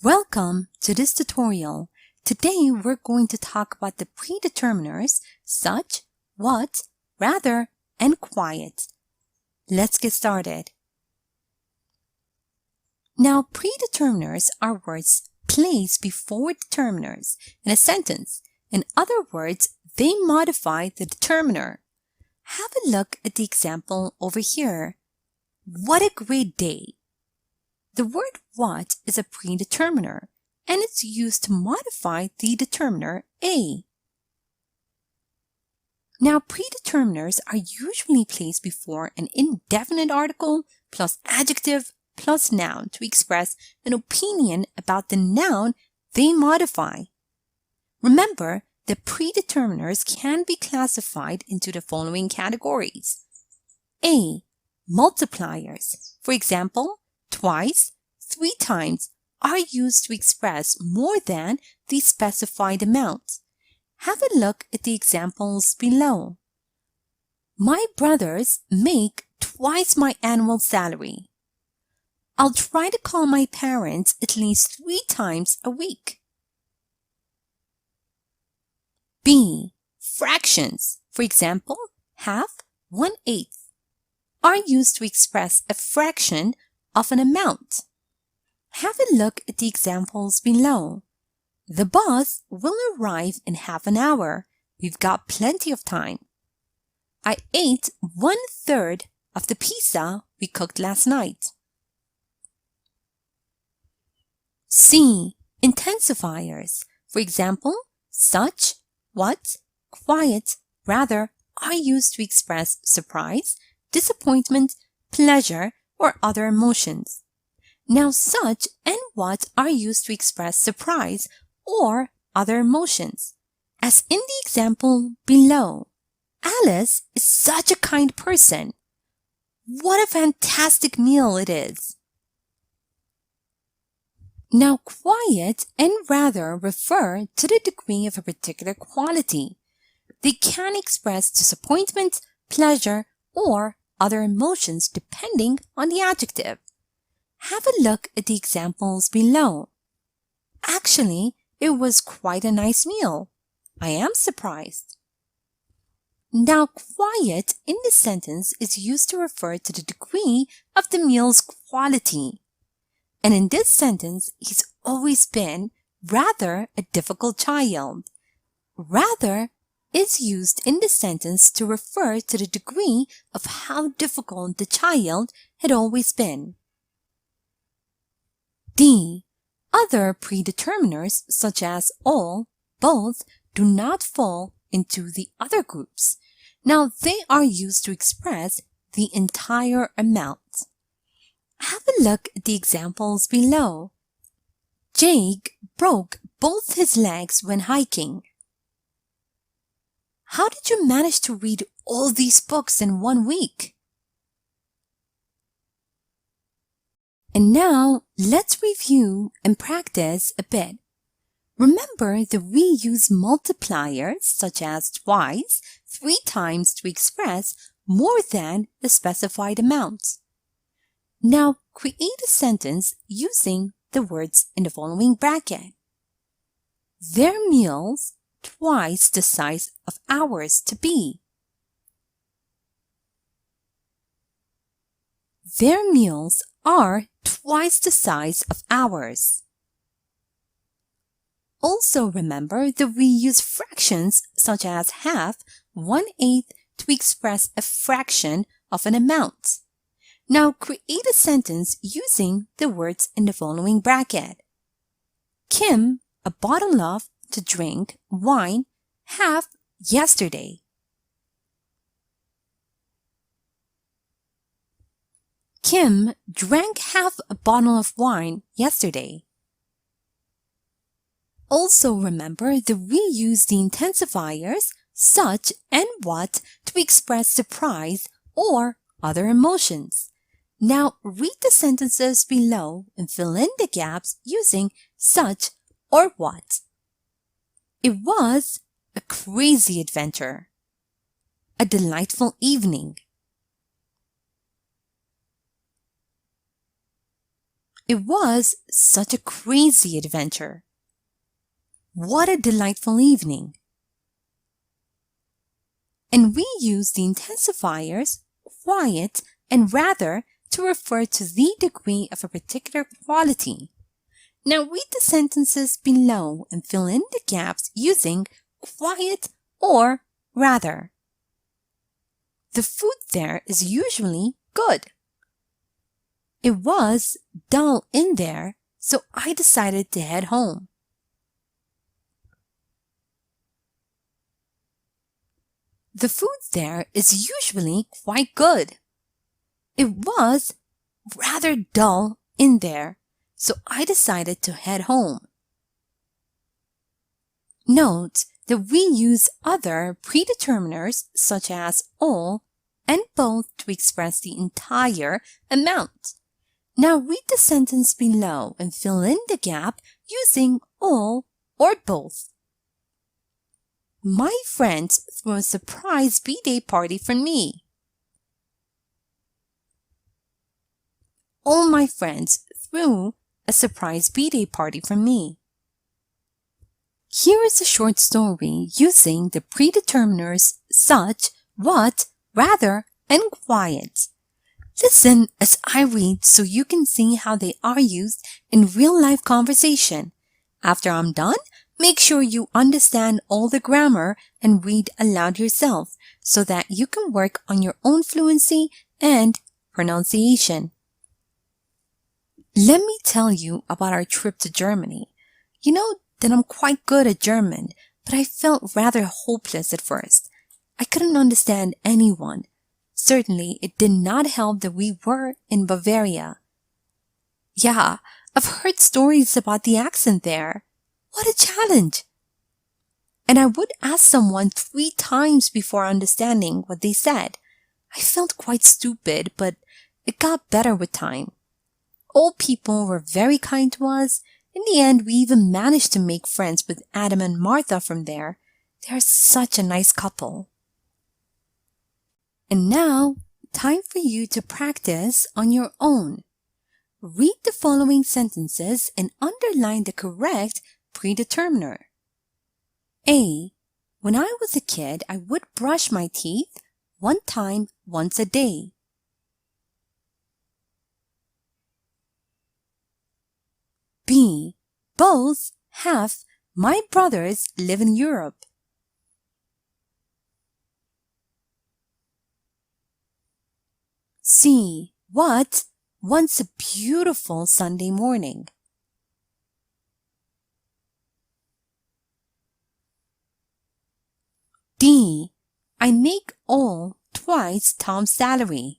Welcome to this tutorial. Today we're going to talk about the predeterminers such, what, rather, and quiet. Let's get started. Now, predeterminers are words placed before determiners in a sentence. In other words, they modify the determiner. Have a look at the example over here. What a great day! The word what is a predeterminer, and it's used to modify the determiner a. Now, predeterminers are usually placed before an indefinite article plus adjective plus noun to express an opinion about the noun they modify. Remember that predeterminers can be classified into the following categories. A. Multipliers. For example, twice, 3 times are used to express more than the specified amount. Have a look at the examples below. My brothers make twice my annual salary. I'll try to call my parents at least 3 times a week. B. Fractions. For example, half, 1/8 are used to express a fraction of an amount. Have a look at the examples below. The bus will arrive in half an hour. We've got plenty of time. I ate 1/3 of the pizza we cooked last night. C. Intensifiers. For example, such, what, quiet, rather are used to express surprise, disappointment, pleasure, or other emotions. Now, such and what are used to express surprise or other emotions, as in the example below. Alice is such a kind person. What a fantastic meal it is. Now, quiet and rather refer to the degree of a particular quality. They can express disappointment, pleasure, or other emotions depending on the adjective. Have a look at the examples below. Actually, it was quite a nice meal. I am surprised. Now, quiet in this sentence is used to refer to the degree of the meal's quality. And in this sentence, he's always been rather a difficult child. Rather is used in the sentence to refer to the degree of how difficult the child had always been. D. Other predeterminers such as all, both, do not fall into the other groups. Now, they are used to express the entire amount. Have a look at the examples below. Jake broke both his legs when hiking. How did you manage to read all these books in 1 week? And now, let's review and practice a bit. Remember that we use multipliers such as twice, 3 times to express more than the specified amount. Now, create a sentence using the words in the following bracket. Their meals twice the size of ours to be. Their meals are twice the size of ours. Also remember that we use fractions such as half, 1/8 to express a fraction of an amount. Now create a sentence using the words in the following bracket. Kim, a bottle of to drink wine half yesterday. Kim drank half a bottle of wine yesterday. Also remember that we use the intensifiers such and what to express surprise or other emotions. Now read the sentences below and fill in the gaps using such or what. It was a crazy adventure. A delightful evening. It was such a crazy adventure. What a delightful evening. And we use the intensifiers quiet and rather to refer to the degree of a particular quality. Now read the sentences below and fill in the gaps using quiet or rather. The food there is usually good. It was dull in there, so I decided to head home. The food there is usually quite good. It was rather dull in there, so I decided to head home. Note that we use other predeterminers such as all and both to express the entire amount. Now read the sentence below and fill in the gap using all or both. My friends threw a surprise B-Day party for me. All my friends threw a surprise B-Day party for me. Here is a short story using the predeterminers such, what, rather, and quiet. Listen as I read so you can see how they are used in real-life conversation. After I'm done, make sure you understand all the grammar and read aloud yourself so that you can work on your own fluency and pronunciation. Let me tell you about our trip to Germany. You know that I'm quite good at German, but I felt rather hopeless at first. I couldn't understand anyone. Certainly, it did not help that we were in Bavaria. Yeah, I've heard stories about the accent there. What a challenge! And I would ask someone 3 times before understanding what they said. I felt quite stupid, but it got better with time. All people were very kind to us. In the end, we even managed to make friends with Adam and Martha from there. They are such a nice couple. And now, time for you to practice on your own. Read the following sentences and underline the correct predeterminer. A. When I was a kid, I would brush my teeth 1 time once a day. B. Both half my brothers live in Europe. C. What? Once a beautiful Sunday morning. D. I make all twice Tom's salary.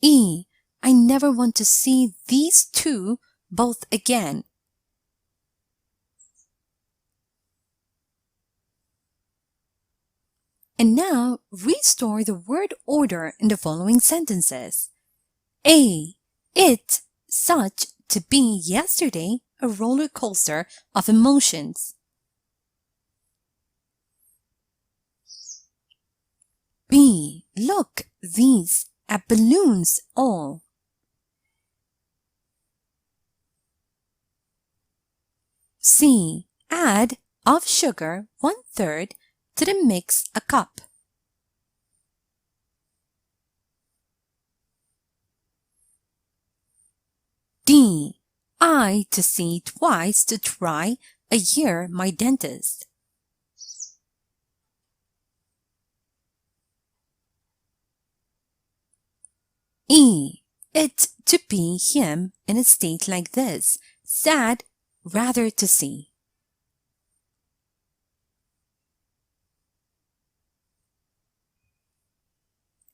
E. I never want to see these 2 both again. And now, restore the word order in the following sentences. A. It, such, to be yesterday, a roller coaster of emotions. B. Look, these are balloons all. C. Add of sugar 1/3 to the mix a cup. D. I to see twice to try a year my dentist. E. It to be him in a state like this, sad rather to see.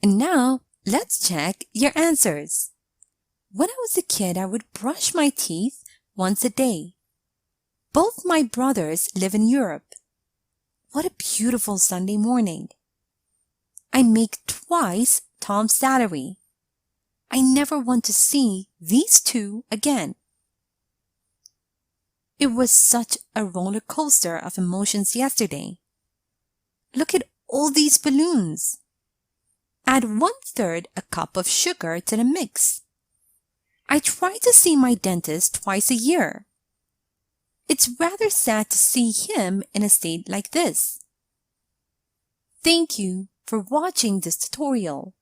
And now, let's check your answers. When I was a kid, I would brush my teeth once a day. Both my brothers live in Europe. What a beautiful Sunday morning. I make twice Tom's salary. I never want to see these 2 again. It was such a roller coaster of emotions yesterday. Look at all these balloons. Add 1/3 a cup of sugar to the mix. I try to see my dentist twice a year. It's rather sad to see him in a state like this. Thank you for watching this tutorial.